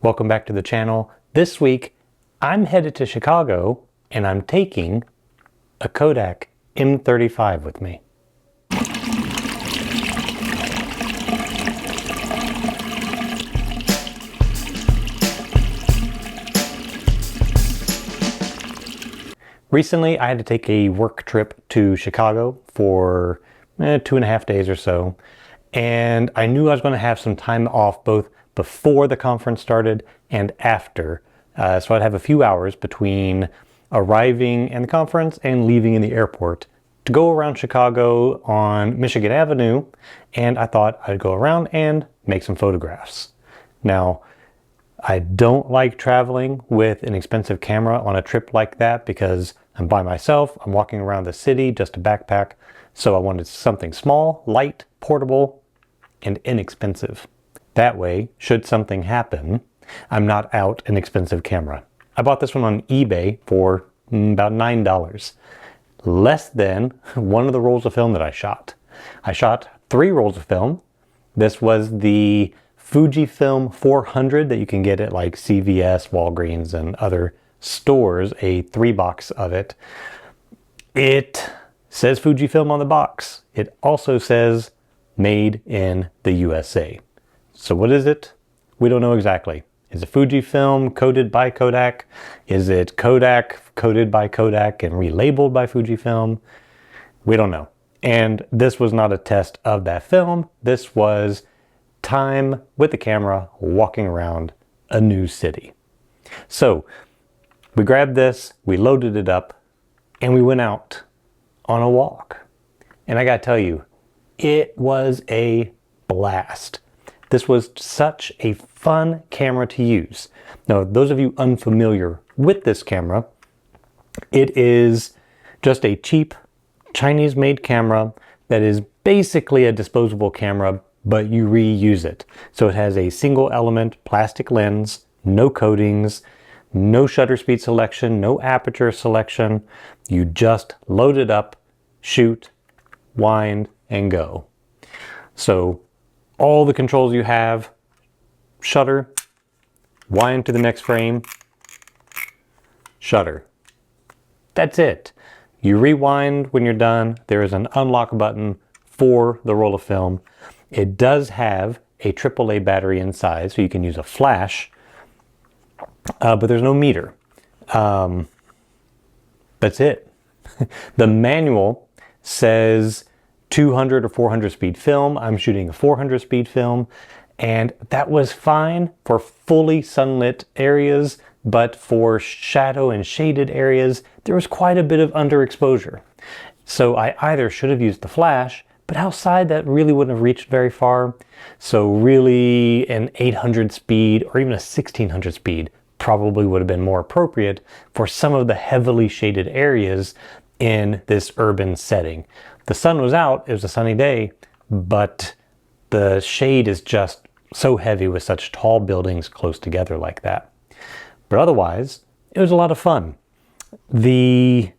Welcome back to the channel. This week, I'm headed to Chicago and I'm taking a Kodak M35 with me. Recently, I had to take a work trip to Chicago for 2.5 days or so, and I knew I was going to have some time off both before the conference started and after. So I'd have a few hours between arriving in the conference and leaving in the airport to go around Chicago on Michigan Avenue, and I thought I'd go around and make some photographs. Now, I don't like traveling with an expensive camera on a trip like that because I'm by myself, I'm walking around the city, just a backpack, so I wanted something small, light, portable, and inexpensive. That way, should something happen, I'm not out an expensive camera. I bought this one on eBay for about $9. Less than one of the rolls of film that I shot. I shot 3 rolls of film. This was the Fujifilm 400 that you can get at like CVS, Walgreens, and other stores, a 3-box of it. It says Fujifilm on the box. It also says made in the USA. So what is it? We don't know exactly. Is it Fujifilm coated by Kodak? Is it Kodak coated by Kodak and relabeled by Fujifilm? We don't know. And this was not a test of that film. This was time with the camera walking around a new city. So we grabbed this, we loaded it up, and we went out on a walk. And I gotta tell you, it was a blast. This was such a fun camera to use. Now, those of you unfamiliar with this camera, it is just a cheap Chinese-made camera that is basically a disposable camera, but you reuse it. So it has a single element plastic lens, no coatings, no shutter speed selection, no aperture selection. You just load it up, shoot, wind, and go. So all the controls you have: shutter, wind to the next frame, shutter. That's it. You rewind when you're done. There is an unlock button for the roll of film. It does have a AAA battery inside, so you can use a flash, but there's no meter. That's it. The manual says 200 or 400 speed film. I'm shooting a 400 speed film, and that was fine for fully sunlit areas, but for shadow and shaded areas, there was quite a bit of underexposure. So I either should have used the flash, but outside that really wouldn't have reached very far. So really an 800 speed or even a 1600 speed probably would have been more appropriate for some of the heavily shaded areas in this urban setting. The sun was out, it was a sunny day, but the shade is just so heavy with such tall buildings close together like that. But otherwise, it was a lot of fun. The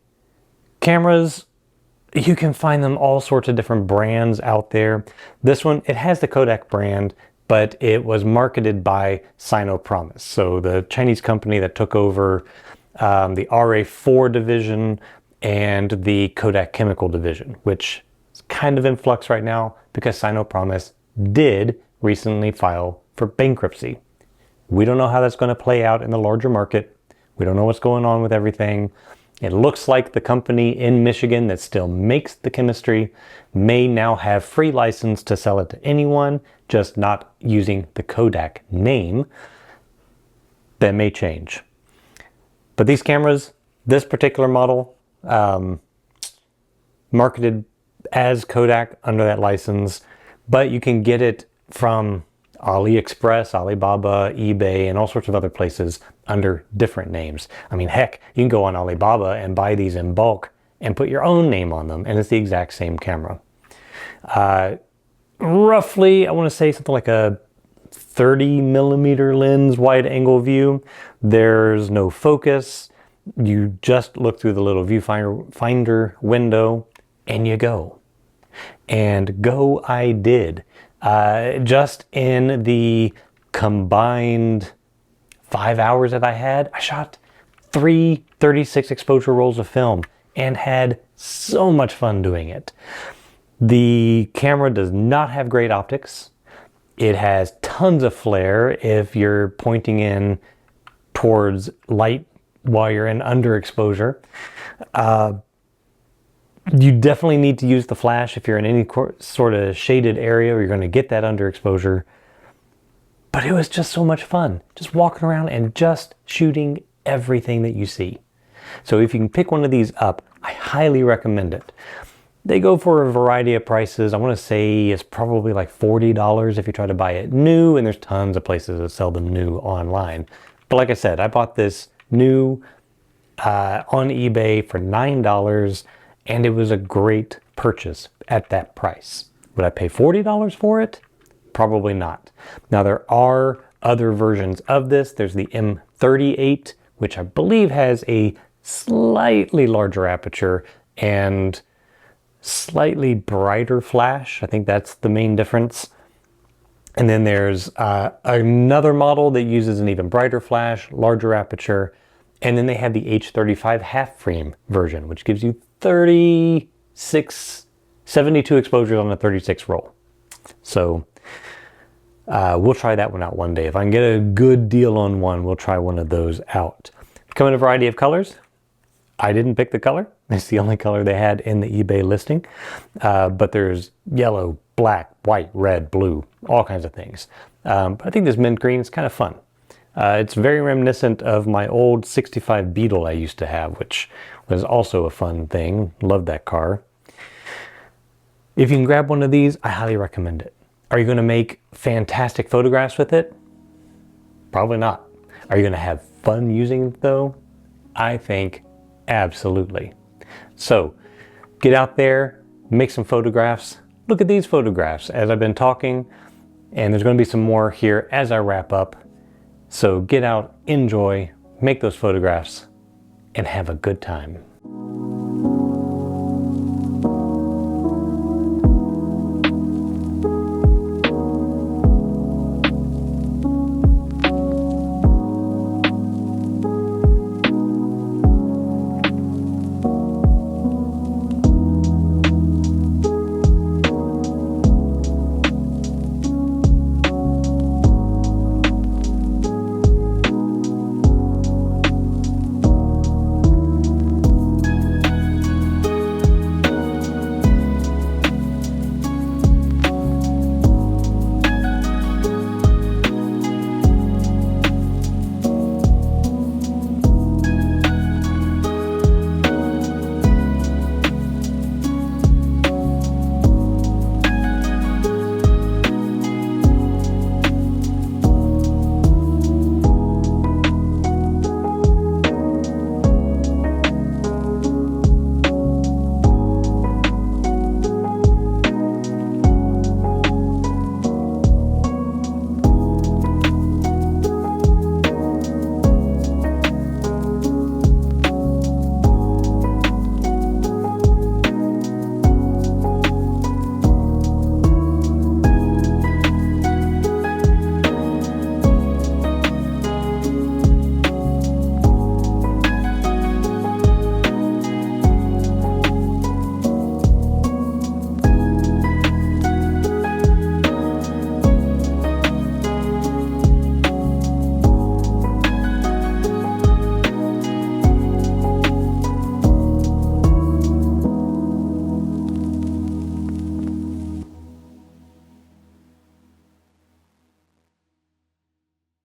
cameras, you can find them all sorts of different brands out there. This one, it has the Kodak brand, but it was marketed by Sino-Promise. So the Chinese company that took over the RA4 division and the Kodak Chemical division, which is kind of in flux right now because Sino-Promise did recently file for bankruptcy. We don't know how that's going to play out in the larger market. We don't know what's going on with everything. It looks like the company in Michigan that still makes the chemistry may now have free license to sell it to anyone, just not using the Kodak name. That may change. But these cameras, this particular model, marketed as Kodak under that license, but you can get it from AliExpress, Alibaba, eBay, and all sorts of other places under different names. I mean, heck, you can go on Alibaba and buy these in bulk and put your own name on them, and it's the exact same camera. Roughly, I want to say something like a 30mm lens wide angle view. There's no focus. You just look through the little viewfinder window and you go. And go I did. Just in the combined 5 hours that I had, I shot 3 36 exposure rolls of film and had so much fun doing it. The camera does not have great optics. It has tons of flare if you're pointing in towards light while you're in underexposure. You definitely need to use the flash if you're in any sort of shaded area or you're going to get that underexposure. But it was just so much fun, just walking around and just shooting everything that you see. So if you can pick one of these up, I highly recommend it. They go for a variety of prices. I want to say it's probably like $40 if you try to buy it new, and there's tons of places that sell them new online. But like I said, I bought this new on eBay for $9, and it was a great purchase at that price. Would I pay $40 for it? Probably not. Now there are other versions of this. There's the M38, which I believe has a slightly larger aperture and slightly brighter flash. I think that's the main difference. And then there's another model that uses an even brighter flash, larger aperture. And then they have the H35 half frame version, which gives you 72 exposures on a 36 roll. So we'll try that one out one day. If I can get a good deal on one, we'll try one of those out. Come in a variety of colors. I didn't pick the color. It's the only color they had in the eBay listing. But there's yellow, black, white, red, blue, all kinds of things. But I think this mint green is kind of fun. It's very reminiscent of my old 65 Beetle I used to have, which was also a fun thing. Loved that car. If you can grab one of these, I highly recommend it. Are you going to make fantastic photographs with it? Probably not. Are you going to have fun using it though? I think absolutely. So get out there, make some photographs. Look at these photographs as I've been talking, and there's going to be some more here as I wrap up. So get out, enjoy, make those photographs, and have a good time.